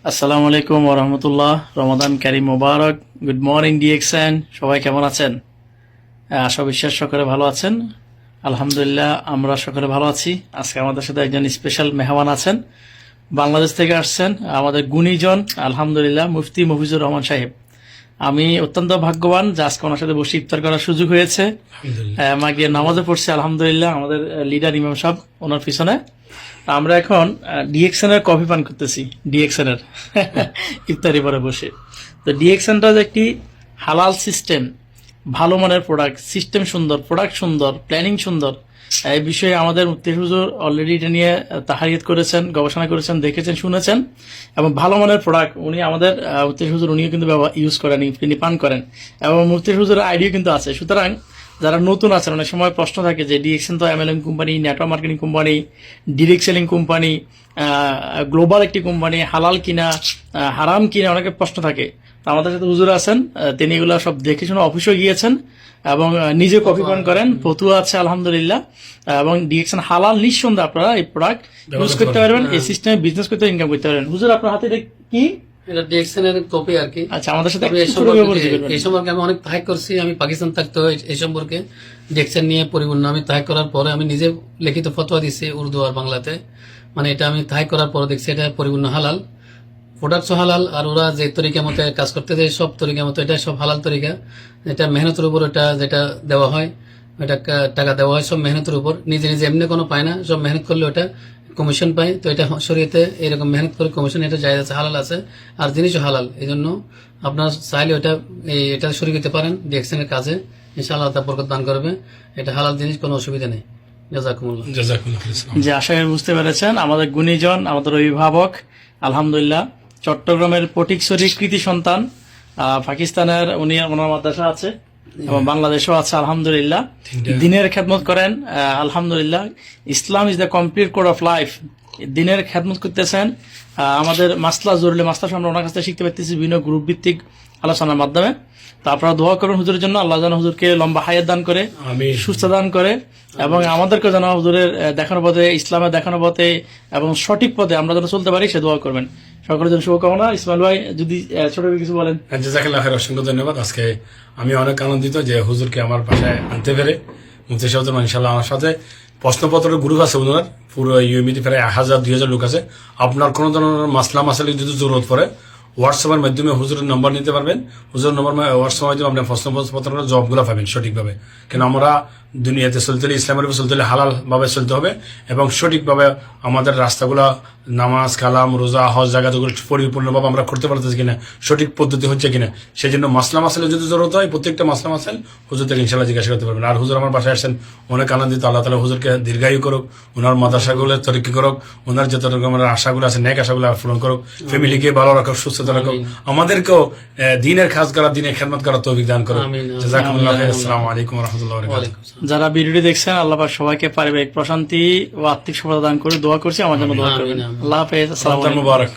আসসালামু আলাইকুম ওরহমতুল্লাহ। রমাদান কারীম মোবারক। গুড মর্নিং ডিএক্সএন, সবাই কেমন আছেন? আশা বিশ্বাস সকলে ভালো আছেন। আলহামদুলিল্লাহ আমরা সকলে ভালো আছি। আজকে আমাদের সাথে একজন স্পেশাল মেহমান আছেন, বাংলাদেশ থেকে আসছেন আমাদের গুণীজন আলহামদুলিল্লাহ মুফতি মফিজুর রহমান সাহেব। আমি অত্যন্ত ভাগ্যবান যে আজকে ওনার সাথে বসে ইফতার করার সুযোগ হয়েছে। আমাকে নামাজে পড়ছে আলহামদুলিল্লাহ, আমাদের লিডার ইমাম সাহেব ওনার পিছনে। আমরা এখন ডিএক্সএন এর কফি পান করতেছি, ডিএক্সএন এর ইফতারি পরে বসে। তো ডিএক্সএনটা যে একটি হালাল সিস্টেম, ভালো মানের প্রোডাক্ট, সিস্টেম সুন্দর, প্রোডাক্ট সুন্দর, প্ল্যানিং সুন্দর, এই বিষয়ে আমাদের মুফতি হুজুর অলরেডি এটা নিয়ে তাহারিয়াত করেছেন, গবেষণা করেছেন, দেখেছেন, শুনেছেন। এবং ভালো মানের প্রোডাক্ট উনি আমাদের মুফতি হুজুর উনিও কিন্তু ইউজ করেন, তিনি পান করেন, এবং মুফতি হুজুরের আইডিয়া কিন্তু আছে। সুতরাং যারা নতুন আছেন, অনেক সময় প্রশ্ন থাকে যে ডিএক্সএন তো MLM company, network marketing company, direct selling company, global একটি কোম্পানি, হালাল কিনা হারাম কিনা, অনেকের প্রশ্ন থাকে। আমাদের সাথে হুজুর আছেন, তিনি এগুলো সব দেখে শুনে অফিসে গিয়েছেন এবং নিজে কপি পান করেন, ফতুয়া আছে আলহামদুলিল্লাহ। এবং ডিএক্সএন হালাল, নিঃসন্দেহে আপনারা এই প্রোডাক্ট ইউজ করতে পারবেন, এই সিস্টেমে বিজনেস করতে ইনকাম করতে পারবেন। হুজুর আপনার হাতে কি? এটা ডিএক্সএন এর কপি আর কি। আচ্ছা, আমাদের সাথে এই সম্পর্কে আমি অনেক তাহাক করছি। আমি পাকিস্তান থাকতে এই সম্পর্কে ডিএক্সএন নিয়ে পরিপূর্ণ আমি তাহাক করার পরে আমি নিজে লিখিত ফতোয়া দিচ্ছি উর্দু আর বাংলাতে। মানে এটা আমি তাহাক করার পরে দেখছি এটা পরিপূর্ণ হালাল, প্রোডাক্টস হালাল। আর ওরা যে তরিকা মতো কাজ করতে দেয় সব তরিকা মতো, এটা সব হালাল তরিকা। এটা মেহনতের উপর এটা যেটা দেওয়া হয়, এটা টাকা দেওয়া হয় সব মেহনতের উপর। নিজে নিজে এমনি কোনো পায় না, সব মেহনত করলে ওটা কমিশন পায়। তো এটা শরীয়তে এরকম মেহনত করে কমিশন, এটা জায়েজ আছে, হালাল আছে, আর জিনিসও হালাল। এই জন্য আপনার চাইলে এটা শরীর দিতে পারেন ডিএক্সএন এর কাজে, ইনশাআল্লাহ তা বরকত দান করবে। এটা হালাল জিনিস, কোনো অসুবিধা নেই। জাযাকুমুল্লাহ। যে আশা করি বুঝতে পেরেছেন, আমাদের গুণীজন, আমাদের অভিভাবক আলহামদুলিল্লাহ, চট্টগ্রামের ফটিকছড়ি কৃতি সন্তান, পাকিস্তানের উনি ওনার মাদ্রাসা আছে এবং বাংলাদেশও আছে আলহামদুলিল্লাহ। দিনের খেদমত করেন আলহামদুলিল্লাহ। Islam is the complete code of life. দিনের খেদমত করতেছেন। আমাদের মাসলা জরুরি মাসলা আমরা ওনার কাছ থেকে শিখতে পারতেছি বিভিন্ন গ্রুপ ভিত্তিক আলোচনার মাধ্যমে। তো আপনারা দোয়া করুন হুজুরের জন্য, আল্লাহ যেন হুজুরকে লম্বা হায়াত দান করে, সুস্থ দান করে, এবং আমাদেরকে যেন হুজুরের দেখানো পথে, ইসলামের দেখানো পথে এবং সঠিক পথে আমরা যেন চলতে পারি, সে দোয়া করবেন। সকলের জন্য শুভকামনা। ইসমাইল ভাই যদি ছোট কিছু বলেন। জাযাকাল্লাহ খাইর, অসংখ্য ধন্যবাদ। আজকে আমি অনেক আনন্দিত যে হুজুরকে আমার বাসায় আনতে পেরে। মুফতি সাহেব ইনশাআল্লাহ আমার সাথে প্রশ্নপত্রের গ্রুপ আছে ওনার, পুরো ইউএমিতে প্রায় 1000-2000 লোক আছে। আপনার কোনো ধরনের মাসলা মাসালি যদি জরুরত পড়ে হোয়াটসঅ্যাপের মাধ্যমে হুজুরের নম্বর নিতে পারবেন। হুজুরের নম্বর হোয়াটসঅ্যাপের মাধ্যমে আপনার প্রশ্নপত্রের জবাবগুলো পাবেন সঠিকভাবে। কেন আমরা দুনিয়াতে চলতে হলে, ইসলামের উপর চলতে হলে হালাল ভাবে চলতে হবে এবং সঠিকভাবে আমাদের রাস্তাগুলো, নামাজ, কালাম, রোজা, হজ জায়গাগুলো পরিপূর্ণভাবে আমরা করতে পারতেছি কিনা, সঠিক পদ্ধতি হচ্ছে কিনা। সেই জন্য মাসলা মাসালে যদি জরুরত হয় প্রত্যেকটা মাসলা মাসাল হুজুর থেকে ইনশাআল্লাহ জিজ্ঞাসা করতে পারবেন। আর হুজুর আমার বাসায় আসছেন, অনেক আনন্দিত। আল্লাহ তাআলা হুজুরকে দীর্ঘায়ু করুক, ওনার মাদ্রাসাগুলো তরক্কি করুক, ওনার যত রকমের আশাগুলো আছে নেক আশাগুলো পূরণ করুক, ফ্যামিলিকে ভালো রাখুক, সুস্থতা রাখুক, আমাদেরকেও দিনের কাজ করা, দিনের খেদমত করার তৌফিক দান করুক। জাযাকুমুল্লাহ খাইর। আসসালামু আলাইকুম ওয়া রাহমাতুল্লাহি ওয়া বারাকাতুহু। যারা ভিডিওটি দেখছেন, আল্লাহ পাক সবাইকে পারিবারিক প্রশান্তি ও আর্থিক সফলতা দান করে দোয়া করছি, আমার জন্য দোয়া করবেন। আল্লাহ হাফেজ। আসসালামু আলাইকুম। মুবারক।